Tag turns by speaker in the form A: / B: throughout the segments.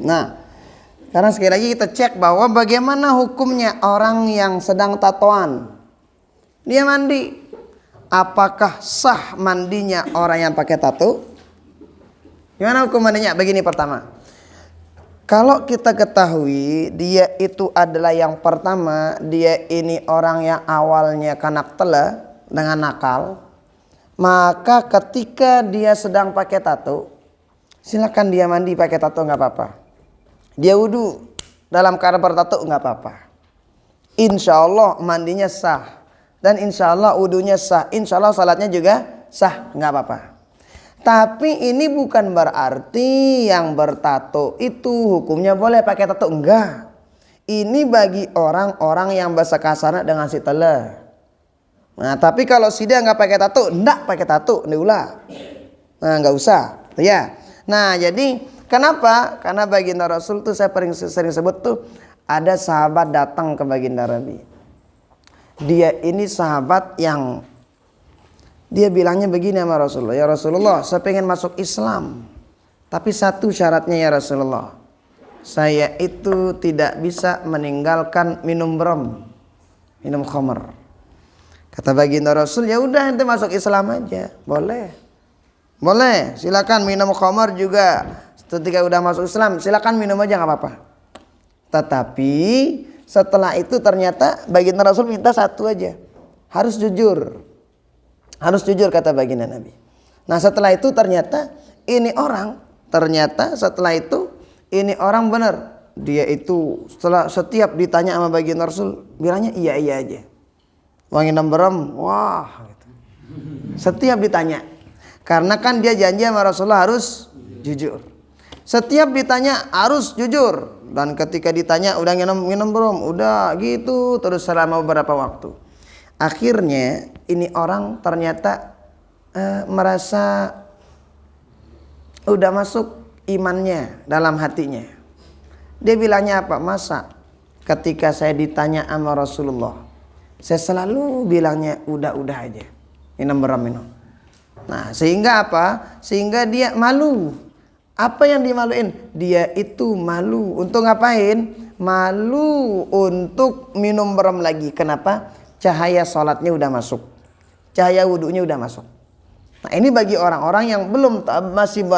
A: Nah, karena sekali lagi kita cek bahwa bagaimana hukumnya orang yang sedang tatoan. Dia mandi. Apakah sah mandinya orang yang pakai tato? Gimana hukum mandinya? Begini pertama. Kalau kita ketahui dia itu adalah yang pertama, dia ini orang yang awalnya kanak tela dengan nakal, maka ketika dia sedang pakai tato, silakan dia mandi pakai tato nggak apa-apa. Dia wudhu dalam keadaan bertato nggak apa-apa. Insya Allah mandinya sah dan insya Allah wudhunya sah, insya Allah salatnya juga sah, nggak apa-apa. Tapi ini bukan berarti yang bertato itu hukumnya boleh pakai tato. Enggak. Ini bagi orang-orang yang bahasa kasarnya dengan si tele. Nah, tapi kalau si dia nggak pakai tato, enggak pakai tato, diulah. Nah, nggak usah. Ya. Nah, jadi kenapa? Karena baginda Rasul tuh saya sering sebut tuh ada sahabat datang ke baginda Nabi. Dia ini sahabat yang dia bilangnya begini sama Rasulullah, ya Rasulullah, saya pengen masuk Islam, tapi satu syaratnya ya Rasulullah, saya itu tidak bisa meninggalkan minum rum, minum khamr. Kata baginda Rasul, ya udah ente masuk Islam aja, boleh, boleh, silakan minum khamr juga. Ketika udah masuk Islam, silakan minum aja nggak apa-apa. Tetapi setelah itu ternyata baginda Rasul minta satu aja, harus jujur. Harus jujur kata baginda Nabi. Nah setelah itu ternyata ini orang benar. Dia itu setelah setiap ditanya sama baginda Rasul bilangnya iya aja. Wangi nemberem, wah gitu. Setiap ditanya. Karena kan dia janji sama Rasulullah harus jujur. Setiap ditanya harus jujur. Dan ketika ditanya udah nginum belum? Udah gitu terus selama beberapa waktu. Akhirnya ini orang ternyata merasa udah masuk imannya dalam hatinya. Dia bilangnya apa? Masa ketika saya ditanya sama Rasulullah, saya selalu bilangnya udah aja, minum. Nah sehingga apa? Sehingga dia malu. Apa yang dimaluin? Dia itu malu untuk ngapain? Malu untuk minum beram lagi. Kenapa? Cahaya sholatnya udah masuk, cahaya wudhunya udah masuk. Nah ini bagi orang-orang yang masih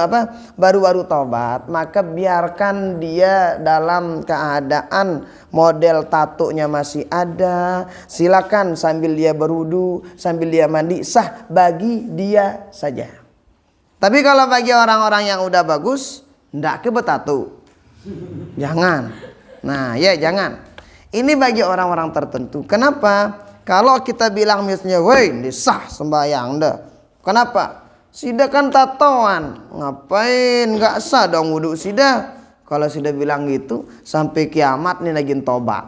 A: baru-baru taubat, maka biarkan dia dalam keadaan model tatonya masih ada. Silakan sambil dia berwudhu, sambil dia mandi, sah bagi dia saja. Tapi kalau bagi orang-orang yang udah bagus, ndak ke betato, jangan. Nah ya jangan. Ini bagi orang-orang tertentu. Kenapa? Kalau kita bilang misalnya, woi, ini sah sembahyang dah. Kenapa? Sida kan tatoan, ngapain nggak sah dong wudhu sida? Kalau sida bilang gitu, sampai kiamat nih lagi tobat.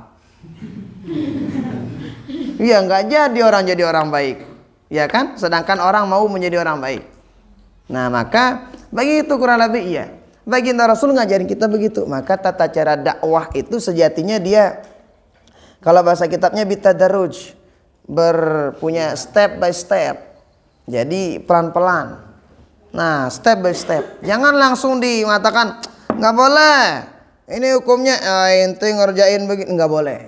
A: Iya nggak jadi orang baik, ya kan? Sedangkan orang mau menjadi orang baik. Nah maka begitu kurang lebih iya. Baginda Rasul ngajarin kita begitu. Maka tata cara dakwah itu sejatinya dia, kalau bahasa kitabnya bitadarruj, berpunya step by step. Jadi pelan-pelan. Nah step by step. Jangan langsung mengatakan nggak boleh. Ini hukumnya ente ngerjain begini, nggak boleh.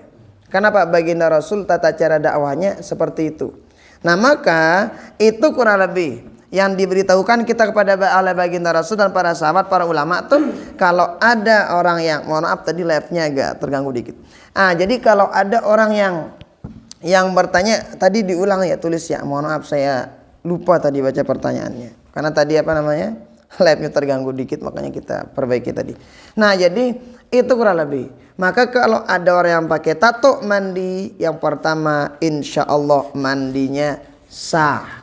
A: Kenapa? Baginda Rasul tata cara dakwahnya seperti itu. Nah maka itu kurang lebih yang diberitahukan kita kepada oleh baginda Rasul dan para sahabat, para ulama tuh, kalau ada orang yang, mohon maaf tadi live-nya agak terganggu dikit. Jadi kalau ada orang yang bertanya, tadi diulang ya, tulis ya, mohon maaf saya lupa tadi baca pertanyaannya. Karena tadi live-nya terganggu dikit, makanya kita perbaiki tadi. Nah jadi itu kurang lebih. Maka kalau ada orang yang pakai tato mandi, yang pertama insya Allah mandinya sah.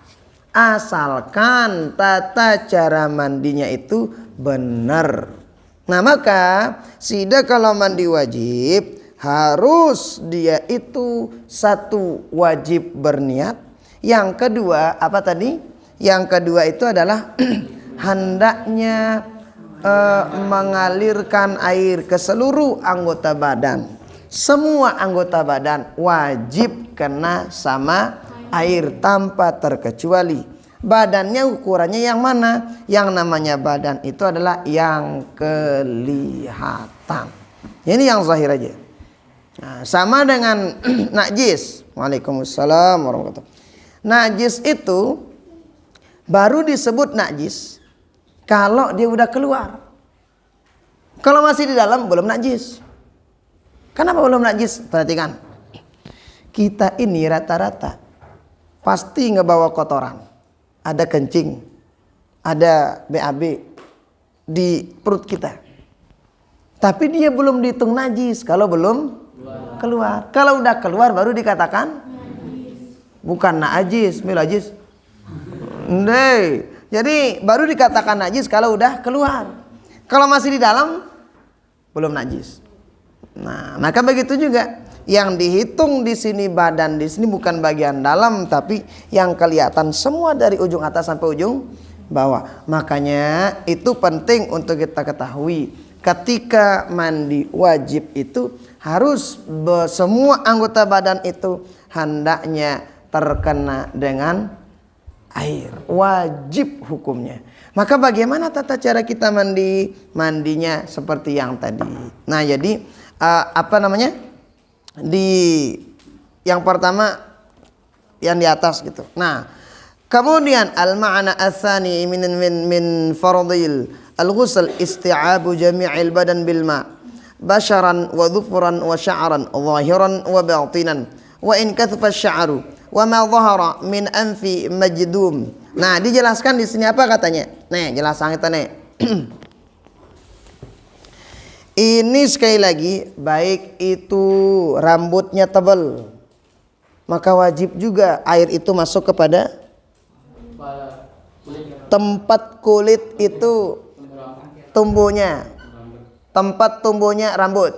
A: Asalkan tata cara mandinya itu benar. Nah maka sida kalau mandi wajib, harus dia itu satu wajib berniat. Yang kedua apa tadi? Yang kedua itu adalah hendaknya mengalirkan air ke seluruh anggota badan. Semua anggota badan wajib kena sama air tanpa terkecuali. Badannya ukurannya yang mana? Yang namanya badan itu adalah yang kelihatan. Ini yang zahir aja. Nah, sama dengan najis. Waalaikumsalam warahmatullahi wabarakatuh. Najis itu baru disebut najis kalau dia udah keluar. Kalau masih di dalam belum najis. Kenapa belum najis? Perhatikan. Kita ini rata-rata pasti ngebawa kotoran. Ada kencing, ada BAB di perut kita. Tapi dia belum dihitung najis kalau belum keluar. Kalau udah keluar baru dikatakan bukan najis, milajis. Jadi baru dikatakan najis kalau udah keluar. Kalau masih di dalam belum najis. Nah, maka begitu juga yang dihitung di sini badan di sini bukan bagian dalam tapi yang kelihatan semua dari ujung atas sampai ujung bawah. Makanya itu penting untuk kita ketahui. Ketika mandi wajib itu harus semua anggota badan itu hendaknya terkena dengan air. Wajib hukumnya. Maka bagaimana tata cara kita mandi? Mandinya seperti yang tadi. Nah, jadi di yang pertama yang di atas gitu. Nah, kemudian al-ma'na ats-tsani min fardhil al-ghusl isti'abu jami'il badan bil ma' basharan wa dhufran wa sya'ran zahiran wa batinan wa in kathafa asy-sya'ru wa ma dhahara min anfi majdum. Nah, dijelaskan di sini apa katanya? Nih, jelasan kita nih. Ini sekali lagi baik itu rambutnya tebal maka wajib juga air itu masuk kepada tempat kulit itu tumbuhnya, tempat tumbuhnya rambut.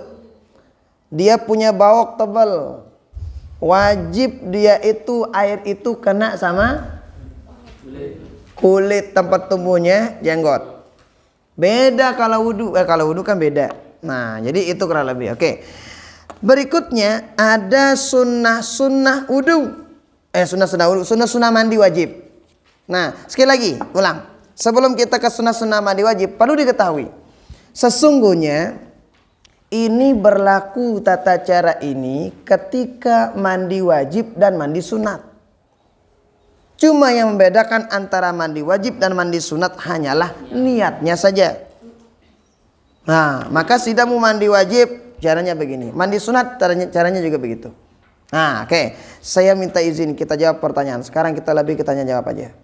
A: Dia punya bawok tebal, wajib dia itu air itu kena sama kulit tempat tumbuhnya jenggot. Beda kalau wudu, kalau wudu kan beda. Nah, jadi itu kurang lebih. Oke. Berikutnya ada sunnah wudu. Sunnah mandi wajib. Nah, sekali lagi, ulang. Sebelum kita ke sunnah mandi wajib, perlu diketahui. Sesungguhnya ini berlaku tata cara ini ketika mandi wajib dan mandi sunat. Cuma yang membedakan antara mandi wajib dan mandi sunat hanyalah niatnya saja. Nah, maka tidak mau mandi wajib caranya begini, mandi sunat caranya juga begitu. Nah, oke. Saya minta izin kita jawab pertanyaan. Sekarang kita lebih tanya jawab aja.